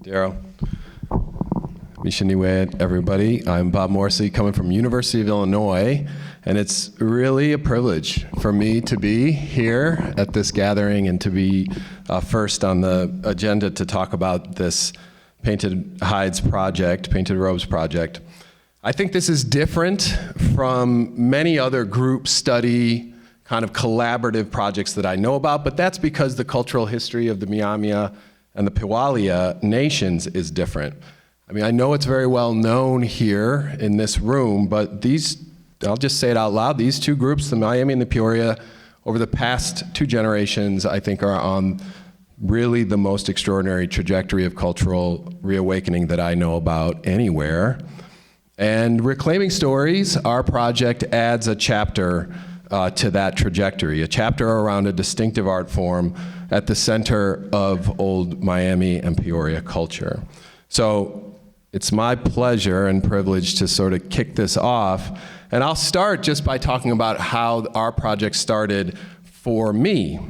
Daryl. Meemeehšhkia, everybody. I'm Bob Morrissey, coming from University of Illinois, and it's really a privilege for me to be here at this gathering and to be first on the agenda to talk about this Painted Hides project, Painted Robes project. I think this is different from many other group study kind of collaborative projects that I know about, but that's because the cultural history of the Myaamia and the Peewaalia nations is different. I mean, I know it's very well known here in this room, but these, I'll just say it out loud, these two groups, the Myaamia and the Peoria, over the past 2 generations, I think are on really the most extraordinary trajectory of cultural reawakening that I know about anywhere. And Reclaiming Stories, our project adds a chapter to that trajectory, a chapter around a distinctive art form at the center of old Myaami and Peoria culture. So it's my pleasure and privilege to sort of kick this off. And I'll start just by talking about how our project started for me.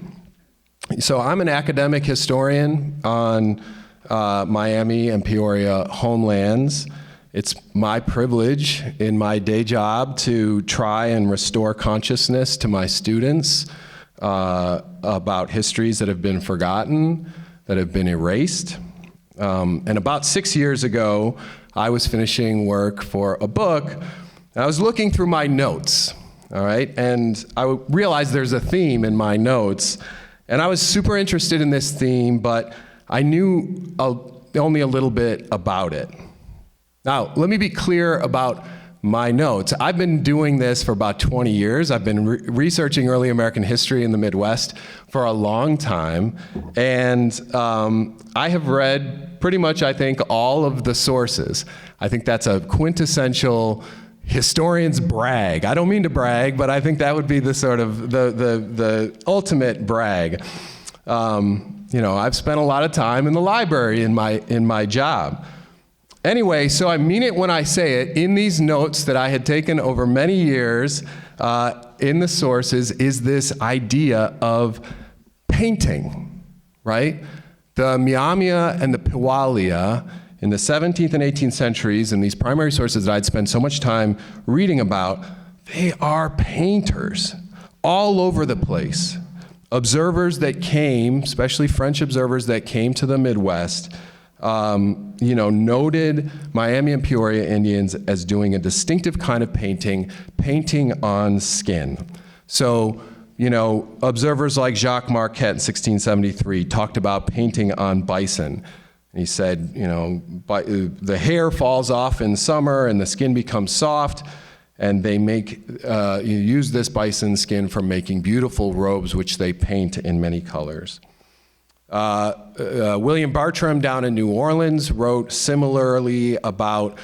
So I'm an academic historian on Myaami and Peoria homelands. It's my privilege in my day job to try and restore consciousness to my students about histories that have been forgotten, that have been erased. And about 6 years ago, I was finishing work for a book, and I was looking through my notes, all right? And I realized there's a theme in my notes, and I was super interested in this theme, but I knew only a little bit about it. Now, let me be clear about my notes. I've been doing this for about 20 years. I've been researching early American history in the Midwest for a long time, and I have read pretty much, I think, all of the sources. I think that's a quintessential historian's brag. I don't mean to brag, but I think that would be the sort of the ultimate brag. You know, I've spent a lot of time in the library in my job. Anyway, so I mean it when I say it. In these notes that I had taken over many years in the sources is this idea of painting, right? The Myaamia and the Peewaalia in the 17th and 18th centuries, and these primary sources that I'd spent so much time reading about, they are painters all over the place. Observers that came, especially French observers that came to the Midwest, you know, noted Myaami and Peoria Indians as doing a distinctive kind of painting on skin. So, you know, observers like Jacques Marquette in 1673 talked about painting on bison. And he said, you know, the hair falls off in summer and the skin becomes soft, and they use this bison skin for making beautiful robes, which they paint in many colors. William Bartram down in New Orleans wrote similarly about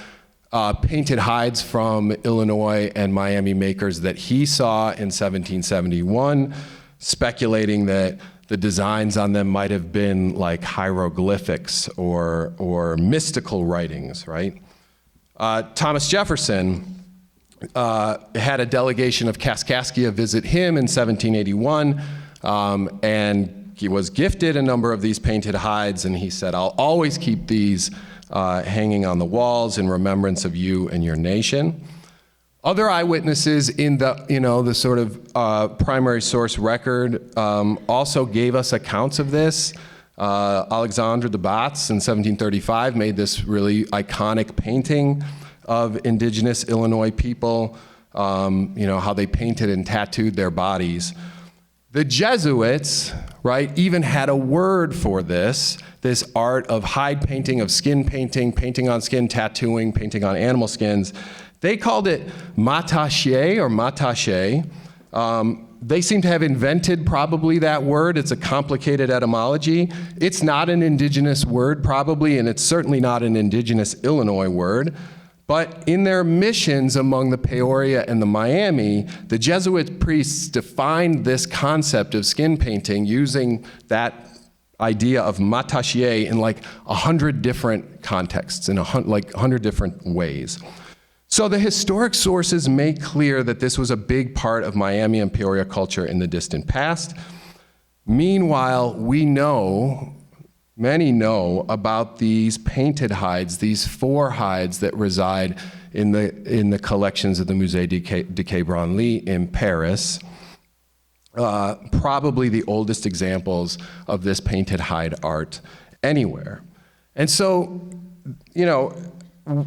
painted hides from Illinois and Myaami makers that he saw in 1771, speculating that the designs on them might have been like hieroglyphics or mystical writings, right? Thomas Jefferson had a delegation of Kaskaskia visit him in 1781, and he was gifted a number of these painted hides, and he said, "I'll always keep these hanging on the walls in remembrance of you and your nation." Other eyewitnesses in the, you know, the sort of primary source record also gave us accounts of this. Alexandre de Batz in 1735 made this really iconic painting of indigenous Illinois people, you know, how they painted and tattooed their bodies. The Jesuits, right, even had a word for this art of hide painting, of skin painting, painting on skin, tattooing, painting on animal skins. They called it meemeehšhkia or meemeehšhkia. They seem to have invented probably that word. It's a complicated etymology. It's not an indigenous word probably, and it's certainly not an indigenous Illinois word. But in their missions among the Peoria and the Myaami, the Jesuit priests defined this concept of skin painting using that idea of meemeehšhkia in like 100 different contexts, in like 100 different ways. So the historic sources make clear that this was a big part of Myaami and Peoria culture in the distant past. Meanwhile, we know many know about these painted hides, these 4 hides that reside in the collections of the Musée du Quai Branly in Paris. Probably the oldest examples of this painted hide art anywhere. And so, you know,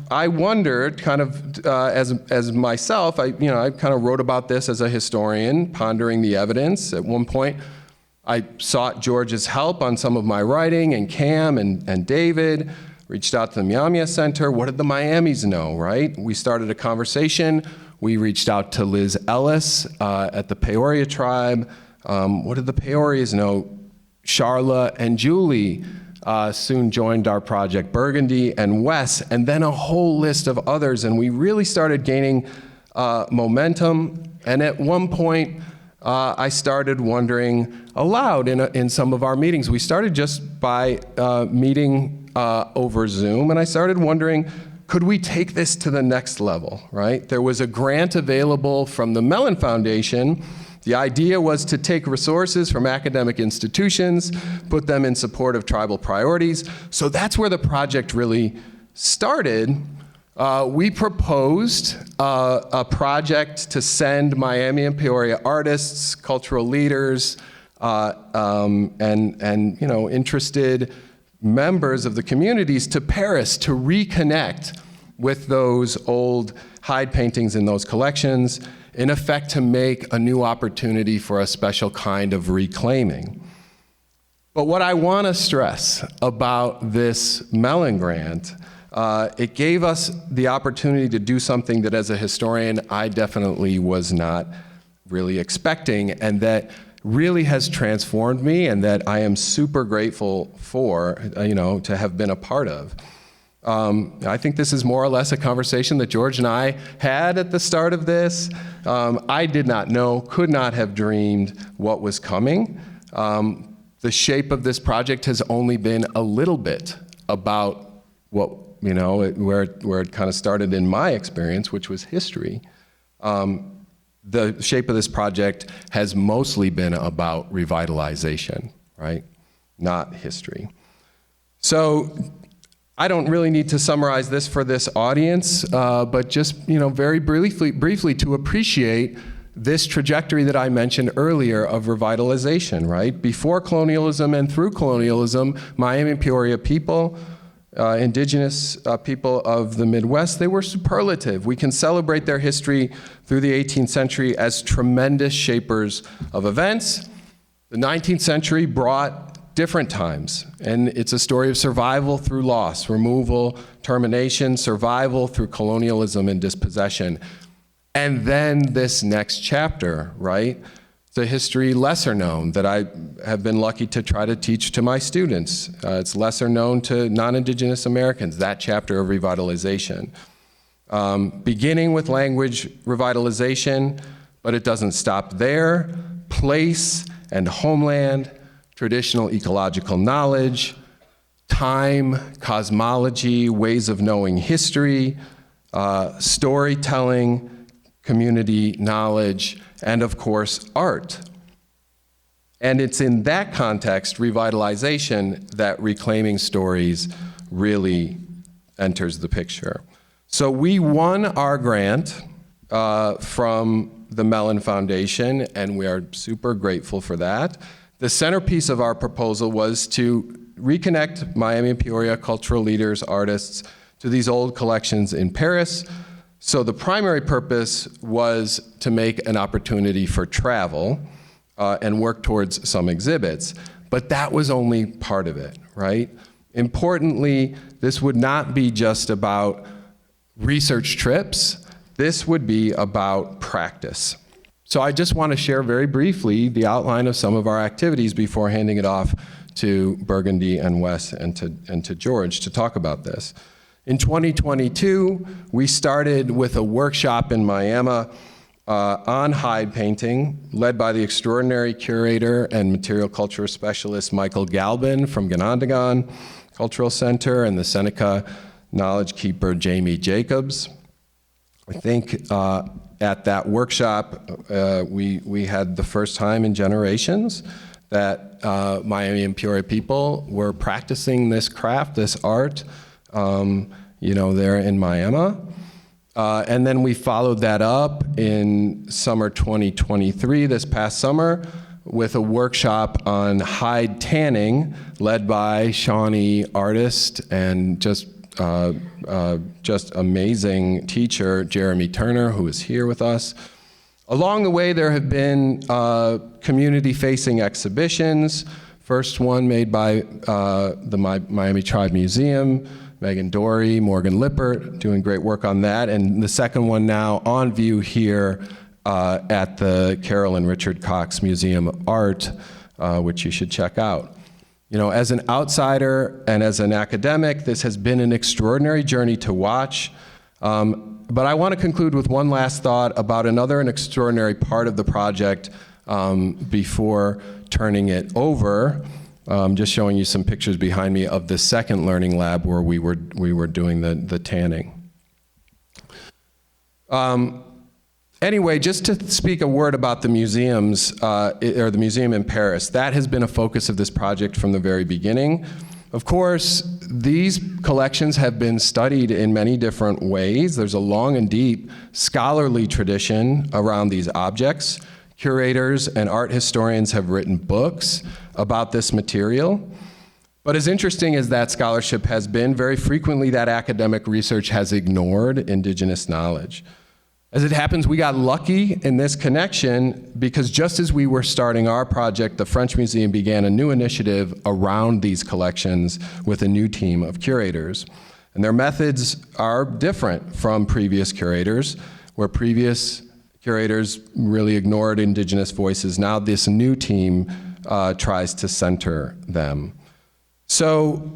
I wondered, kind of as myself, I kind of wrote about this as a historian, pondering the evidence. At one point, I sought George's help on some of my writing, and Cam and David reached out to the Myaamia Center. What did the Miamis know, right? We started a conversation. We reached out to Liz Ellis at the Peoria tribe. What did the Peorias know? Charla and Julie soon joined our project, Burgundy and Wes, and then a whole list of others. And we really started gaining momentum. And at one point, I started wondering aloud in some of our meetings. We started just by meeting over Zoom, and I started wondering, could we take this to the next level, right? There was a grant available from the Mellon Foundation. The idea was to take resources from academic institutions, put them in support of tribal priorities. So that's where the project really started. We proposed a project to send Miami and Peoria artists, cultural leaders, and interested members of the communities to Paris to reconnect with those old hide paintings in those collections, in effect to make a new opportunity for a special kind of reclaiming. But what I want to stress about this Mellon grant, it gave us the opportunity to do something that as a historian I definitely was not really expecting, and that really has transformed me, and that I am super grateful for, to have been a part of. I think this is more or less a conversation that George and I had at the start of this. I did not know, could not have dreamed what was coming. The shape of this project has only been a little bit about what, where it kind of started in my experience, which was history. The shape of this project has mostly been about revitalization, right? Not history. So I don't really need to summarize this for this audience, but just very briefly to appreciate this trajectory that I mentioned earlier of revitalization, right? Before colonialism and through colonialism, Miami and Peoria people, indigenous people of the Midwest, they were superlative. We can celebrate their history through the 18th century as tremendous shapers of events. The 19th century brought different times, and it's a story of survival through loss, removal, termination, survival through colonialism and dispossession. And then this next chapter, right? The history lesser known that I have been lucky to try to teach to my students. It's lesser known to non-Indigenous Americans, that chapter of revitalization. Beginning with language revitalization, but it doesn't stop there. Place and homeland, traditional ecological knowledge, time, cosmology, ways of knowing history, storytelling, community knowledge, and of course, art. And it's in that context, revitalization, that reclaiming stories really enters the picture. So we won our grant from the Mellon Foundation, and we are super grateful for that. The centerpiece of our proposal was to reconnect Miami and Peoria cultural leaders, artists, to these old collections in Paris. So the primary purpose was to make an opportunity for travel and work towards some exhibits, but that was only part of it, right? Importantly, this would not be just about research trips. This would be about practice. So I just want to share very briefly the outline of some of our activities before handing it off to Burgundy and Wes and to George to talk about this. In 2022, we started with a workshop in Miami on hide painting, led by the extraordinary curator and material culture specialist Michael Galbin from Ganondagan Cultural Center, and the Seneca knowledge keeper Jamie Jacobs. I think at that workshop, we had the first time in generations that Miami and Peoria people were practicing this craft, this art, there in Miami. And then we followed that up in summer 2023, this past summer, with a workshop on hide tanning led by Shawnee artist and just amazing teacher, Jeremy Turner, who is here with us. Along the way, there have been community-facing exhibitions. First one made by the Miami Tribe Museum, Megan Dory, Morgan Lippert, doing great work on that. And the second one now on view here at the Carol and Richard Cox Museum of Art, which you should check out. As an outsider and as an academic, this has been an extraordinary journey to watch. But I want to conclude with one last thought about another extraordinary part of the project before turning it over. Just showing you some pictures behind me of the second learning lab where we were doing the tanning. Anyway, just to speak a word about the museums, or the museum in Paris, that has been a focus of this project from the very beginning. Of course, these collections have been studied in many different ways. There's a long and deep scholarly tradition around these objects. Curators and art historians have written books about this material. But as interesting as that scholarship has been, very frequently that academic research has ignored indigenous knowledge. As it happens, we got lucky in this connection because just as we were starting our project, the French Museum began a new initiative around these collections with a new team of curators. And their methods are different from previous curators, where previous curators really ignored indigenous voices. Now this new team tries to center them. So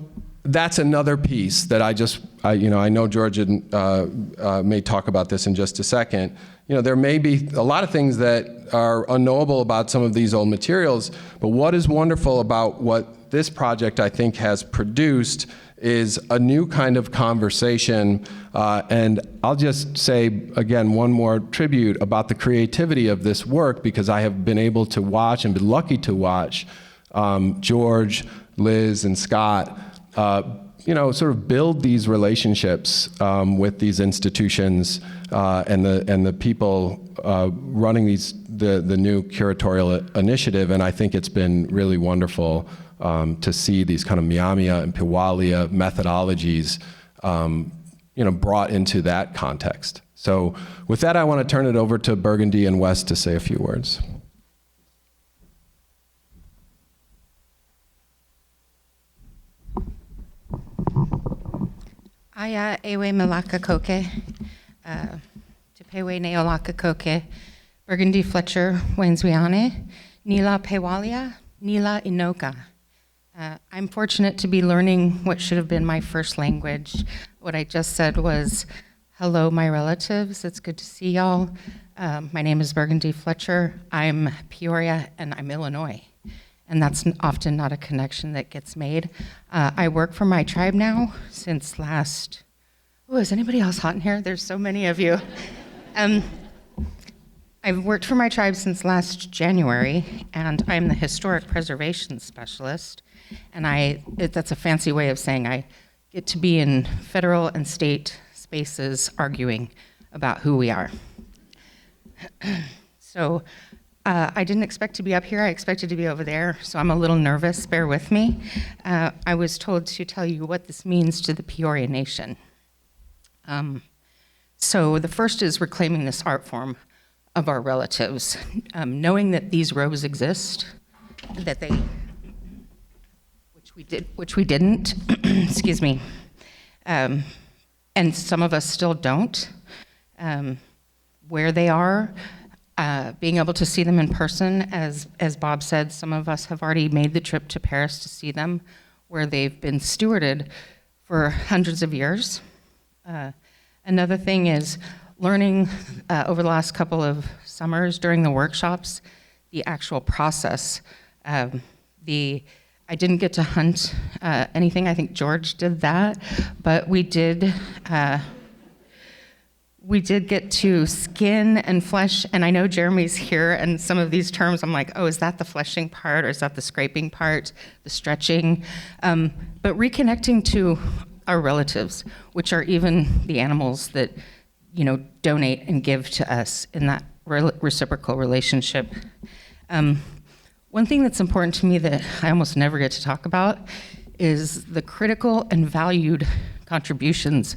that's another piece that I know George may talk about this in just a second. There may be a lot of things that are unknowable about some of these old materials, but what is wonderful about what this project, I think, has produced is a new kind of conversation. And I'll just say, again, one more tribute about the creativity of this work, because I have been able to watch and been lucky to watch George, Liz, and Scott sort of build these relationships with these institutions and the people running the new curatorial initiative, and I think it's been really wonderful to see these kind of Myaamia and Peewaalia methodologies brought into that context. So with that, I want to turn it over to Burgundy and West to say a few words. Aya ewe malaka koke, tepewe neolaka koke, Burgundy Fletcher, Wainswiane, Nila Peewaalia, Nila Inoka. I'm fortunate to be learning what should have been my first language. What I just said was, hello, my relatives. It's good to see y'all. My name is Burgundy Fletcher. I'm Peoria, and I'm Illinois. And that's often not a connection that gets made. I work for my tribe now since last, is anybody else hot in here? There's so many of you. I've worked for my tribe since last January, and I'm the historic preservation specialist. And that's a fancy way of saying I get to be in federal and state spaces arguing about who we are. So, I didn't expect to be up here. I expected to be over there, so I'm a little nervous. Bear with me. I was told to tell you what this means to the Peoria Nation. So the first is reclaiming this art form of our relatives, knowing that these robes exist, which we didn't, excuse me, and some of us still don't, where they are. Being able to see them in person, as Bob said, some of us have already made the trip to Paris to see them, where they've been stewarded for hundreds of years. Another thing is learning over the last couple of summers during the workshops, the actual process. I didn't get to hunt anything. I think George did that, but we did we did get to skin and flesh, and I know Jeremy's here, and some of these terms, I'm like, oh, is that the fleshing part, or is that the scraping part, the stretching? But reconnecting to our relatives, which are even the animals that, donate and give to us in that reciprocal relationship. One thing that's important to me that I almost never get to talk about is the critical and valued contributions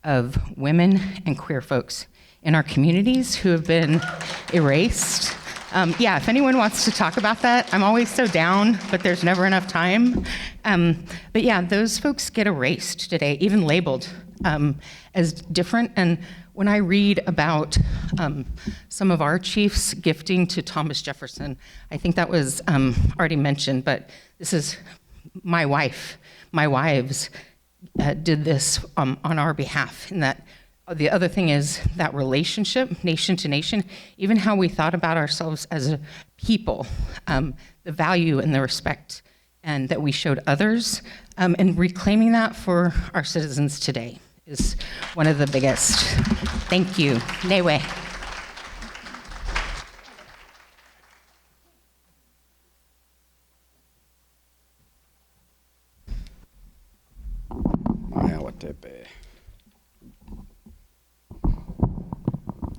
of women and queer folks in our communities who have been erased. If anyone wants to talk about that, I'm always so down, but there's never enough time. But yeah, those folks get erased today, even labeled as different. And when I read about some of our chiefs gifting to Thomas Jefferson, I think that was already mentioned, but this is my wife, my wives did this on our behalf. And that the other thing is that relationship, nation to nation, even how we thought about ourselves as a people, the value and the respect and that we showed others, and reclaiming that for our citizens today is one of the biggest. Thank you. Newe.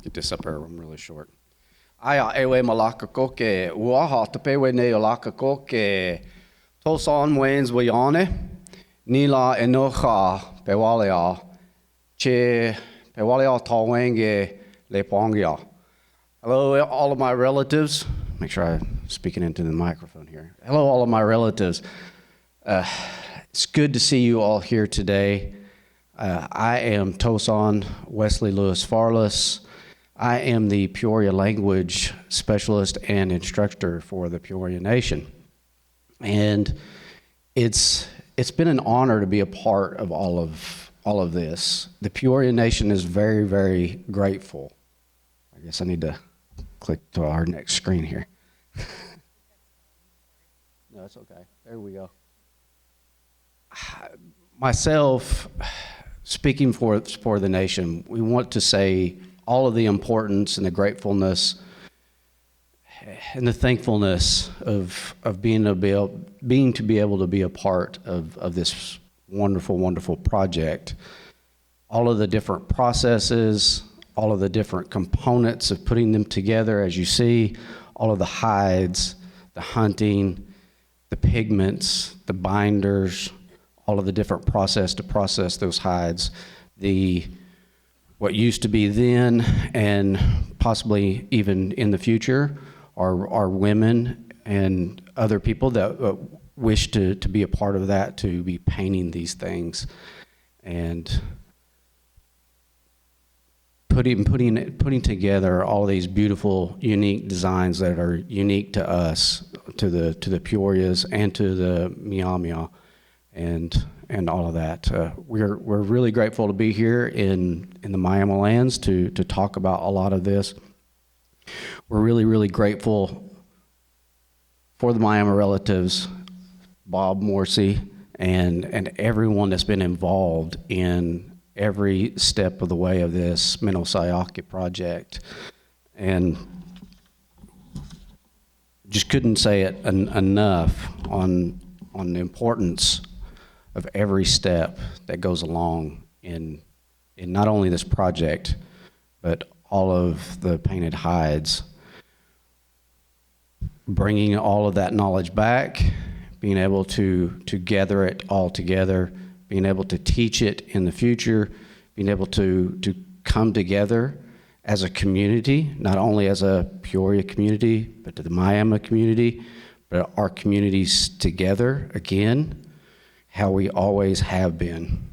Get this up here, I'm really short. Aya ewe malaka koke, uaha tepewe ne olaka koke, Tosan Waynes Wayane, Nila Enocha, Peewaalia, Che Peewaalia Tawenge Lepongia. Hello, all of my relatives. Make sure I'm speaking into the microphone here. Hello, all of my relatives. It's good to see you all here today. I am Tosan Wesley Lewis Farless. I am the Peoria language specialist and instructor for the Peoria Nation. And it's been an honor to be a part of all of this. The Peoria Nation is very, very grateful. I guess I need to click to our next screen here. No, it's okay. There we go. Myself, speaking for the nation, we want to say all of the importance and the gratefulness and the thankfulness of being to be able to be a part of this wonderful, wonderful project. All of the different processes, all of the different components of putting them together, as you see, all of the hides, the hunting, the pigments, the binders, all of the different process to process those hides, what used to be then and possibly even in the future are women and other people that wish to be a part of that, to be painting these things and putting together all these beautiful, unique designs that are unique to us, to the Peorias and to the Myaamia and all of that. We're really grateful to be here in the Myaamia lands to talk about a lot of this. We're really, really grateful for the Myaamia relatives, Bob Morrissey, and everyone that's been involved in every step of the way of this Minohsayaki project. And just couldn't say it enough on the importance of every step that goes along in not only this project, but all of the painted hides. Bringing all of that knowledge back, being able to gather it all together, being able to teach it in the future, being able to come together as a community, not only as a Peoria community, but to the Myaamia community, but our communities together again, how we always have been,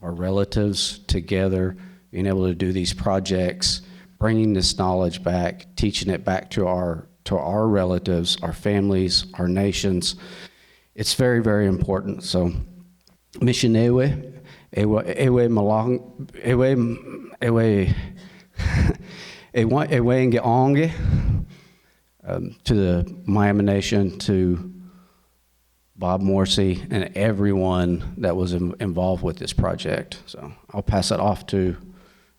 our relatives together, being able to do these projects, bringing this knowledge back, teaching it back to our relatives, our families, our nations. It's very, very important. So, Missionewe, ewe malang, ewe ngeonge, to the Myaamia Nation, to Bob Morrissey, and everyone that was involved with this project. So I'll pass it off to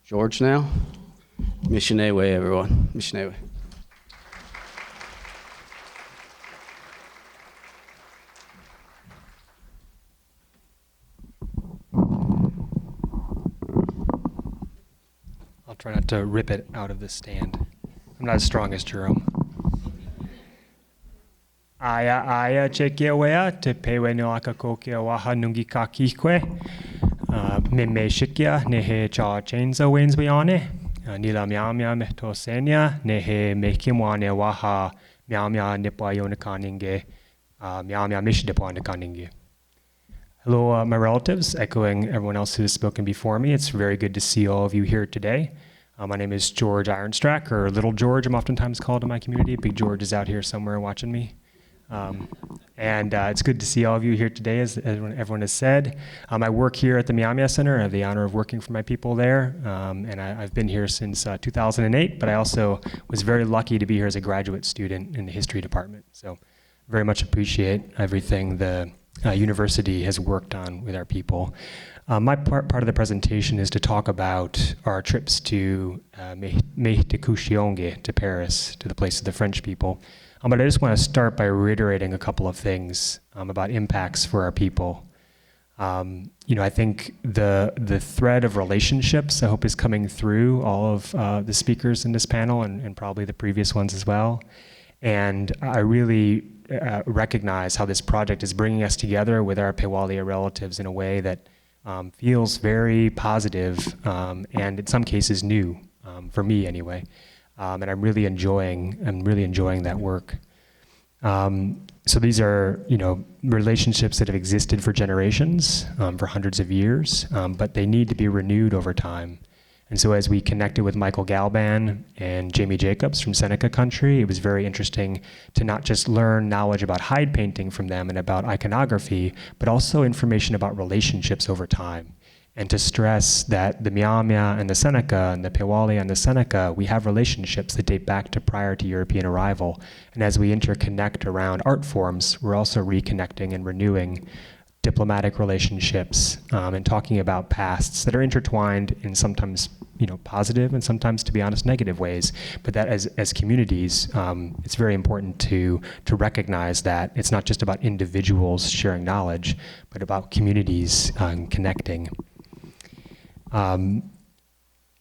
George now. Meeehšhkia, everyone. Meeehšhkia. I'll try not to rip it out of this stand. I'm not as strong as Jerome. Aya chekiawea te pewe no akako ke waha nungi ka kikwe. Meemeehšhkia ne he cha chainsa wens wiane. Nila Myaamia me Tosania ne he mekimwane waha Myaamia nipwa yonakaninge. Myaamia mishdipwa nakaninge. Hello, my relatives, echoing everyone else who has spoken before me. It's very good to see all of you here today. My name is George Ironstrack, or Little George, I'm oftentimes called in my community. Big George is out here somewhere watching me. It's good to see all of you here today, as everyone has said. I work here at the Myaamia Center. I have the honor of working for my people there, and I've been here since 2008, but I also was very lucky to be here as a graduate student in the history department. So very much appreciate everything the university has worked on with our people. My part of the presentation is to talk about our trips to meeehšhkia, to Paris, to the place of the French people. But I just want to start by reiterating a couple of things about impacts for our people. I think the thread of relationships, I hope, is coming through all of the speakers in this panel and probably the previous ones as well. And I really recognize how this project is bringing us together with our Peewaalia relatives in a way that feels very positive and in some cases new, for me anyway. And I'm really enjoying that work. So these are, relationships that have existed for generations, for hundreds of years, but they need to be renewed over time. And so as we connected with Michael Galban and Jamie Jacobs from Seneca Country, it was very interesting to not just learn knowledge about hide painting from them and about iconography, but also information about relationships over time. And to stress that the Myaamia and the Seneca and the Peewaalia and the Seneca, we have relationships that date back to prior to European arrival. And as we interconnect around art forms, we're also reconnecting and renewing diplomatic relationships and talking about pasts that are intertwined in sometimes positive and sometimes, to be honest, negative ways. But that as communities, it's very important to recognize that it's not just about individuals sharing knowledge, but about communities connecting. So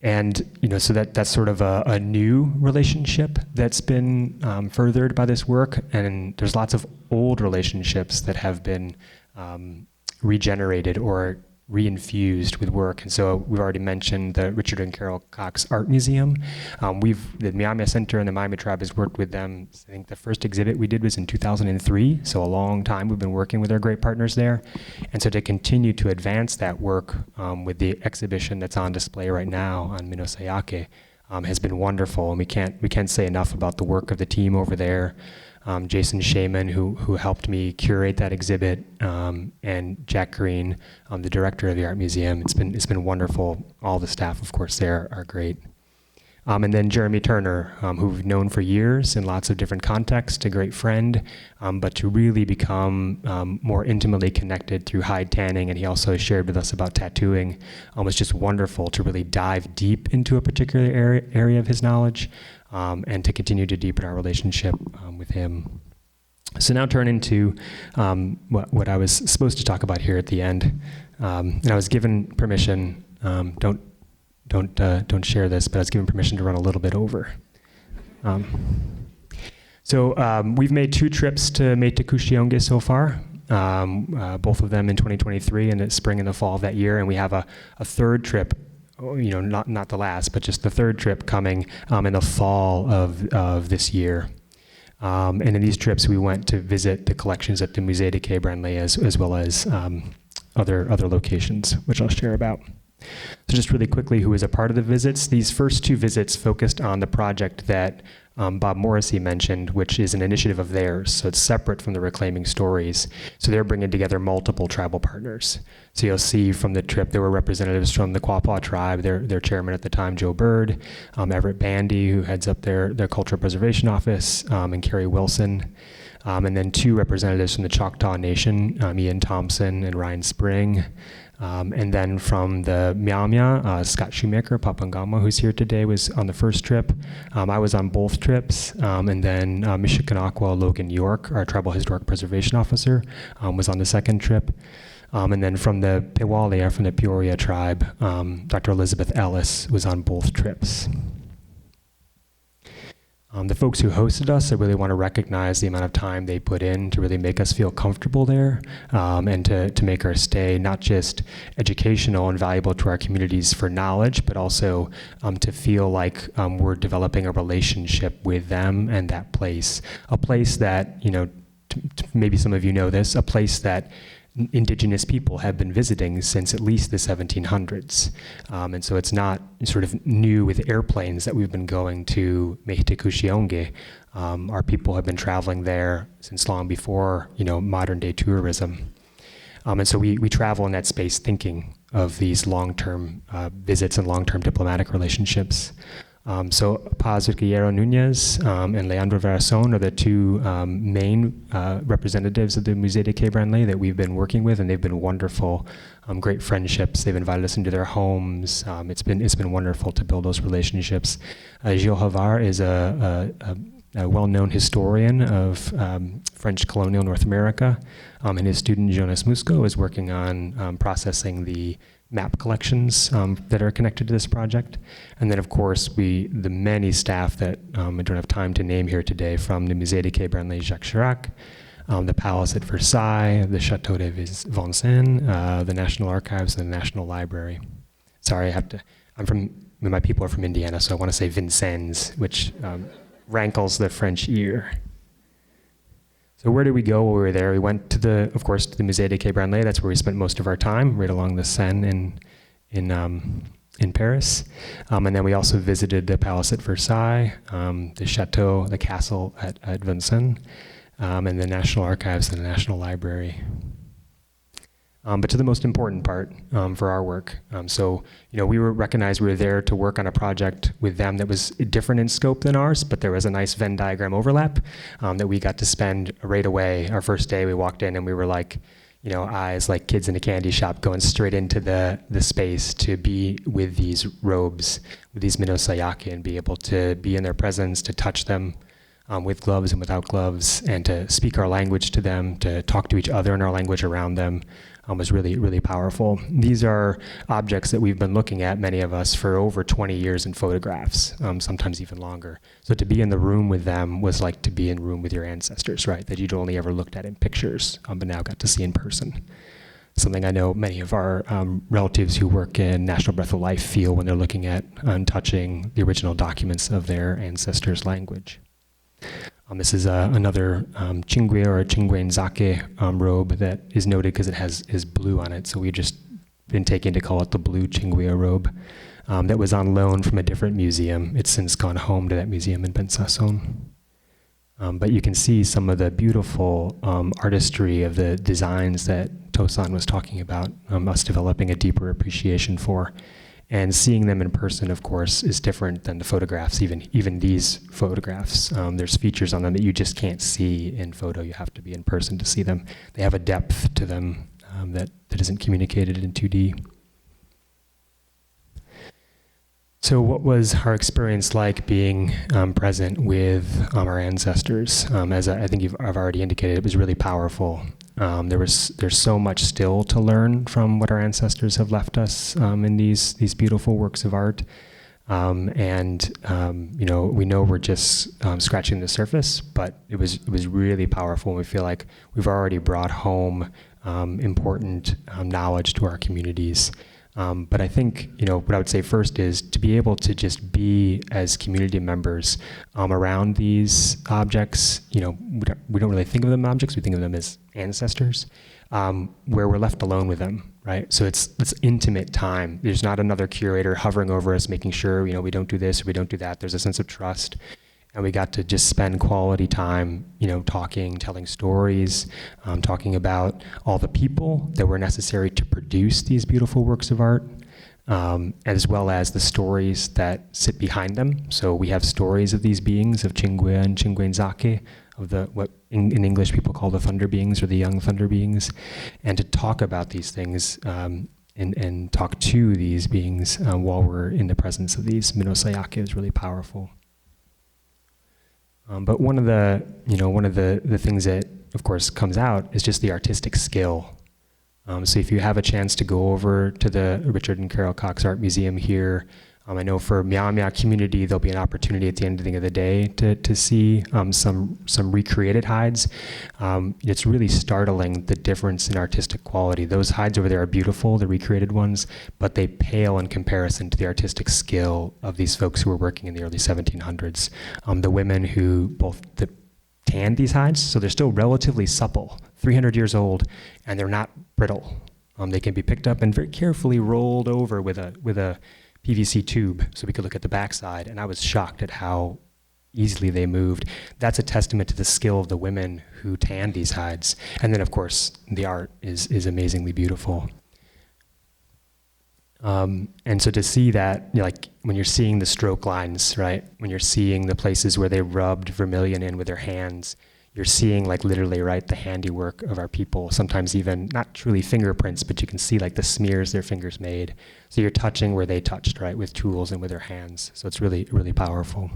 that's sort of a new relationship that's been furthered by this work, and there's lots of old relationships that have been regenerated or reinfused with work. And so we've already mentioned the Richard and Carol Cox Art Museum. The Myaamia Center and the Myaami tribe has worked with them. I think the first exhibit we did was in 2003, so a long time we've been working with our great partners there. And so to continue to advance that work with the exhibition that's on display right now on Minohsayaki has been wonderful. And we can't say enough about the work of the team over there. Jason Shaman, who helped me curate that exhibit, and Jack Green, the director of the Art Museum. It's been wonderful. All the staff, of course, there are great. And then Jeremy Turner, who we've known for years in lots of different contexts, a great friend, but to really become more intimately connected through hide tanning, and he also shared with us about tattooing. It's just wonderful to really dive deep into a particular area of his knowledge. And to continue to deepen our relationship with him. So now turning to what I was supposed to talk about here at the end. And I was given permission, don't share this, but I was given permission to run a little bit over. So we've made 2 trips to meeehšhkia so far, both of them in 2023 and the spring and the fall of that year, and we have a third trip, not the last, but just the third trip coming in the fall of this year. And in these trips, we went to visit the collections at the Musée de Quai Branly as well as other locations, which I'll share about. So just really quickly, who was a part of the visits? These first 2 visits focused on the project that Bob Morrissey mentioned, which is an initiative of theirs, so it's separate from the Reclaiming Stories. So they're bringing together multiple tribal partners. So you'll see from the trip there were representatives from the Quapaw tribe, their chairman at the time, Joe Bird, Everett Bandy, who heads up their cultural preservation office, and Carrie Wilson. and then 2 representatives from the Choctaw Nation, Ian Thompson and Ryan Spring. And then from the Myaamia, Scott Shoemaker, Papangama, who's here today, was on the first trip. I was on both trips. And then Mishikanaakwa Logan York, our Tribal Historic Preservation Officer, was on the second trip. And then from the Peewaalia, from the Peoria tribe, Dr. Elizabeth Ellis was on both trips. The folks who hosted us, I really want to recognize the amount of time they put in to really make us feel comfortable there, and to make our stay not just educational and valuable to our communities for knowledge, but also to feel like we're developing a relationship with them and that place. A place that, maybe some of you know this, a place that Indigenous people have been visiting since at least the 1700s. And so it's not sort of new with airplanes that we've been going to meemeehšhkia. Our people have been traveling there since long before, modern day tourism. And so we travel in that space thinking of these long-term visits and long-term diplomatic relationships. So Paz Guerrero Nunez and Leandro Verazon are the 2 main representatives of the Musée de Quai Branly that we've been working with, and they've been wonderful, great friendships. They've invited us into their homes. It's been wonderful to build those relationships. Gilles Havard is a well-known historian of French colonial North America, and his student Jonas Musco is working on processing the map collections that are connected to this project. And then, of course, the many staff that I don't have time to name here today, from the Musée de Quai Branly Jacques Chirac, the Palace at Versailles, the Château de Vincennes, the National Archives, and the National Library. Sorry, my people are from Indiana, so I want to say Vincennes, which rankles the French ear. So where did we go while we were there? We went of course, to the Musée de Quai Branly. That's where we spent most of our time, right along the Seine in Paris. And then we also visited the Palace at Versailles, the Chateau, the Castle at Vincennes, and the National Archives and the National Library. But to the most important part for our work. We were recognized we were there to work on a project with them that was different in scope than ours, but there was a nice Venn diagram overlap that we got to spend right away. Our first day, we walked in and we were like, eyes like kids in a candy shop, going straight into the space to be with these robes, with these Minohsayaki, and be able to be in their presence, to touch them with gloves and without gloves, and to speak our language to them, to talk to each other in our language around them. Was really, really powerful. These are objects that we've been looking at, many of us, for over 20 years in photographs, sometimes even longer. So to be in the room with them was like to be in room with your ancestors, right? That you'd only ever looked at in pictures, but now got to see in person. Something I know many of our relatives who work in National Breath of Life feel when they're looking at and touching the original documents of their ancestors' language. This is another Chingwe or Chingwe robe that is noted because it is blue on it. So we've just been taken to call it the blue Chingwe robe that was on loan from a different museum. It's since gone home to that museum in Bensasson. But you can see some of the beautiful artistry of the designs that Tosan was talking about, us developing a deeper appreciation for. And seeing them in person, of course, is different than the photographs, even these photographs. There's features on them that you just can't see in photo. You have to be in person to see them. They have a depth to them that isn't communicated in 2D. So what was our experience like being present with our ancestors? As I think I've already indicated, it was really powerful. There's so much still to learn from what our ancestors have left us in these beautiful works of art. We know we're just scratching the surface, but it was really powerful. We feel like we've already brought home important knowledge to our communities. But I think, what I would say first is to be able to just be as community members around these objects. We don't really think of them as objects, we think of them as ancestors, where we're left alone with them, right? So it's intimate time. There's not another curator hovering over us, making sure, we don't do this or we don't do that. There's a sense of trust. And we got to just spend quality time, talking, telling stories, talking about all the people that were necessary to produce these beautiful works of art, as well as the stories that sit behind them. So we have stories of these beings, of Chingwe and Chingwenzake, of the what in English people call the thunder beings or the young thunder beings, and to talk about these things and talk to these beings while we're in the presence of these Minohsayaki is really powerful. But one of the things that, of course, comes out is just the artistic skill. So if you have a chance to go over to the Richard and Carol Cox Art Museum here, I know for Myaamia community, there'll be an opportunity at the end of the day to see some recreated hides. It's really startling the difference in artistic quality. Those hides over there are beautiful, the recreated ones, but they pale in comparison to the artistic skill of these folks who were working in the early 1700s. The women who tanned these hides, so they're still relatively supple, 300 years old, and they're not brittle. They can be picked up and very carefully rolled over with a PVC tube, so we could look at the backside, and I was shocked at how easily they moved. That's a testament to the skill of the women who tanned these hides. And then, of course, the art is amazingly beautiful. And so to see that, like when you're seeing the stroke lines, right? When you're seeing the places where they rubbed vermilion in with their hands, you're seeing like literally, right, the handiwork of our people, sometimes even not truly fingerprints, but you can see like the smears their fingers made. So you're touching where they touched, right, with tools and with their hands. So it's really, really powerful.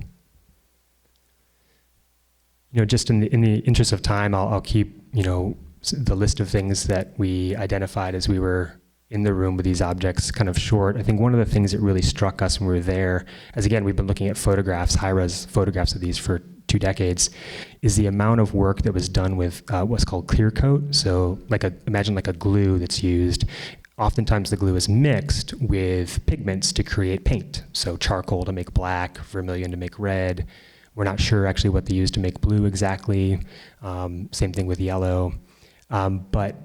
Just in the interest of time, I'll keep, the list of things that we identified as we were in the room with these objects kind of short. I think one of the things that really struck us when we were there, as again, we've been looking at photographs, high-res photographs of these for 2 decades, is the amount of work that was done with what's called clear coat. So imagine like a glue that's used. Oftentimes the glue is mixed with pigments to create paint. So charcoal to make black, vermilion to make red. We're not sure actually what they use to make blue exactly. Same thing with yellow. But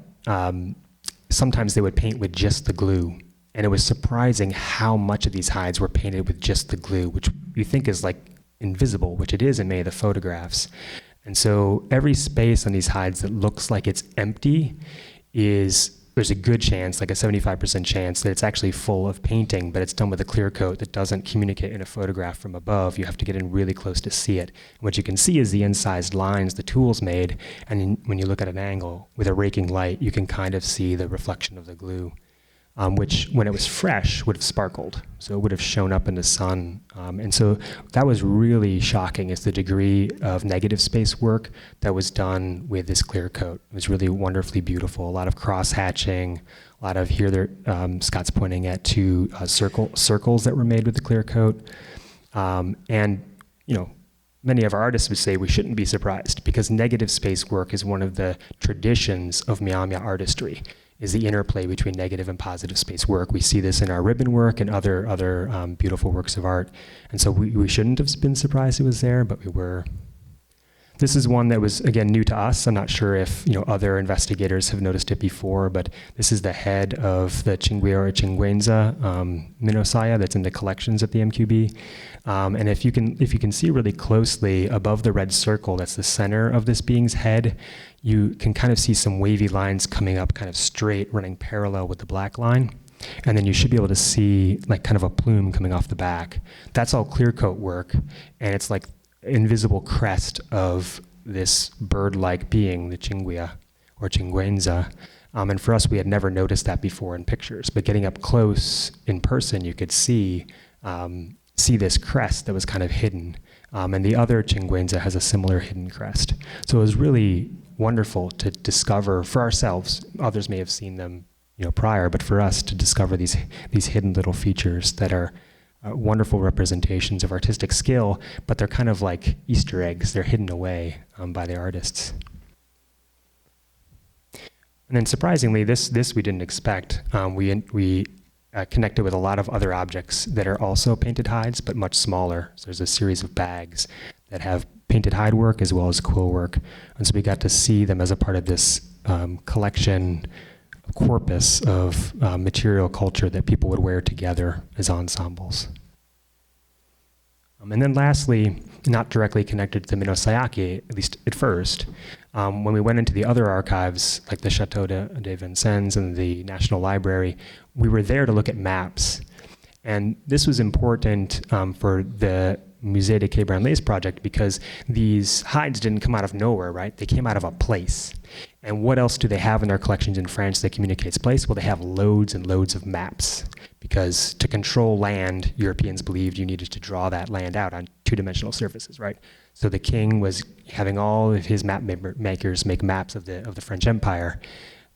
sometimes they would paint with just the glue. And it was surprising how much of these hides were painted with just the glue, which you think is like invisible, which it is in many of the photographs. And so every space on these hides that looks like it's empty there's a good chance, like a 75% chance, that it's actually full of painting, but it's done with a clear coat that doesn't communicate in a photograph from above. You have to get in really close to see it. And what you can see is the incised lines the tools made, and when you look at an angle with a raking light, you can kind of see the reflection of the glue. Which, when it was fresh, would have sparkled. So it would have shown up in the sun. And so that was really shocking, is the degree of negative space work that was done with this clear coat. It was really wonderfully beautiful. A lot of cross-hatching, a lot of, Scott's pointing at 2 circles that were made with the clear coat. And many of our artists would say we shouldn't be surprised, because negative space work is one of the traditions of Myaamia artistry, is the interplay between negative and positive space work. We see this in our ribbon work and other beautiful works of art. And so we shouldn't have been surprised it was there, but we were. This is one that was, again, new to us. I'm not sure if other investigators have noticed it before, but this is the head of the Chingwea or Chingwenza Minohsaya that's in the collections at the MQB. And if you can see really closely above the red circle, that's the center of this being's head, you can kind of see some wavy lines coming up kind of straight, running parallel with the black line. And then you should be able to see like kind of a plume coming off the back. That's all clear coat work, and it's like invisible crest of this bird-like being, the Chingwea or Chingwenza. And for us, we had never noticed that before in pictures, but getting up close in person, you could see this crest that was kind of hidden. And the other Chingwenza has a similar hidden crest. So it was really wonderful to discover for ourselves. Others may have seen them prior, but for us to discover these hidden little features that are wonderful representations of artistic skill, but they're kind of like Easter eggs. They're hidden away by the artists. And then surprisingly, this we didn't expect. We connected with a lot of other objects that are also painted hides, but much smaller. So there's a series of bags that have painted hide work as well as quill work. And so we got to see them as a part of this collection corpus of material culture that people would wear together as ensembles. And then lastly, not directly connected to the Minohsayaki, at least at first, when we went into the other archives, like the Chateau de Vincennes and the National Library, we were there to look at maps. And this was important for the Musée de Quai Branly's project because these hides didn't come out of nowhere, right? They came out of a place. And what else do they have in their collections in France that communicates place? Well, they have loads and loads of maps, because to control land, Europeans believed you needed to draw that land out on two-dimensional surfaces, right? So the king was having all of his map makers make maps of the French Empire,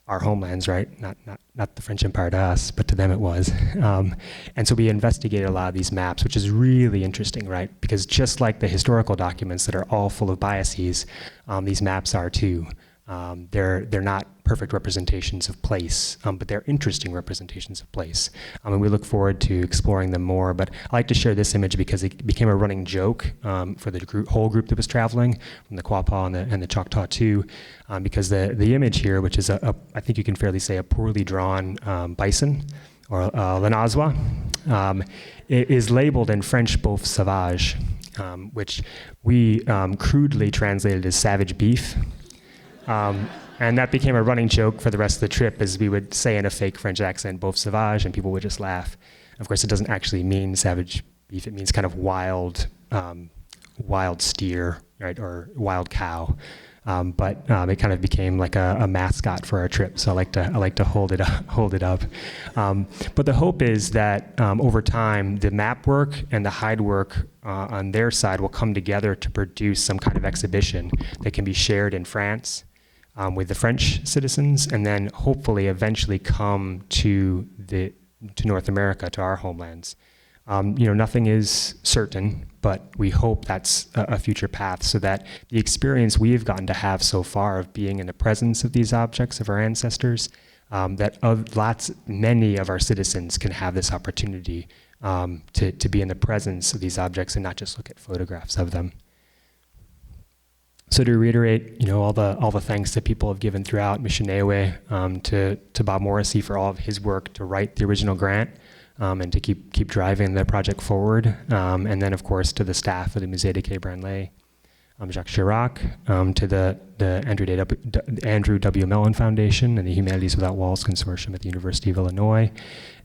our homelands, right? Not the French Empire to us, but to them it was. And so we investigated a lot of these maps, which is really interesting, right? Because just like the historical documents that are all full of biases, these maps are too. They're not perfect representations of place, but they're interesting representations of place. And we look forward to exploring them more. But I like to share this image because it became a running joke for the whole group that was traveling, from the Quapaw and the Choctaw too, because the image here, which is I think you can fairly say a poorly drawn bison, or lenazwa, is labeled in French boeuf sauvage, which we crudely translated as savage beef. And that became a running joke for the rest of the trip, as we would say in a fake French accent, boeuf sauvage, and people would just laugh. Of course, it doesn't actually mean savage beef. It means kind of wild steer, right, or wild cow. But it kind of became like a mascot for our trip. So I like to hold it up. But the hope is that over time, the map work and the hide work on their side will come together to produce some kind of exhibition that can be shared in France with the French citizens, and then hopefully eventually come to North America, to our homelands. Nothing is certain, but we hope that's a future path, so that the experience we've gotten to have so far of being in the presence of these objects of our ancestors, many of our citizens can have this opportunity to be in the presence of these objects and not just look at photographs of them. So to reiterate, all the thanks that people have given throughout, Michenewe, to Bob Morrissey for all of his work to write the original grant, and to keep driving the project forward, and then of course to the staff of the Musée de Quai Branly, Jacques Chirac, to the Andrew W. Mellon Foundation and the Humanities Without Walls Consortium at the University of Illinois,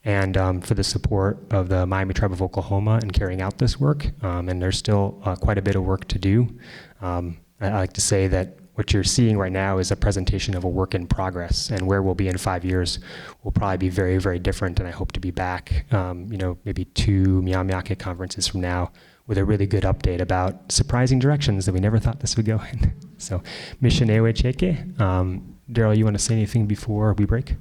and for the support of the Miami Tribe of Oklahoma in carrying out this work. And there's still quite a bit of work to do. I like to say that what you're seeing right now is a presentation of a work in progress, and where we'll be in 5 years will probably be very, very different. And I hope to be back, maybe 2 Myaamiaki conferences from now with a really good update about surprising directions that we never thought this would go in. So, Michenewe Cheke. Daryl, you want to say anything before we break?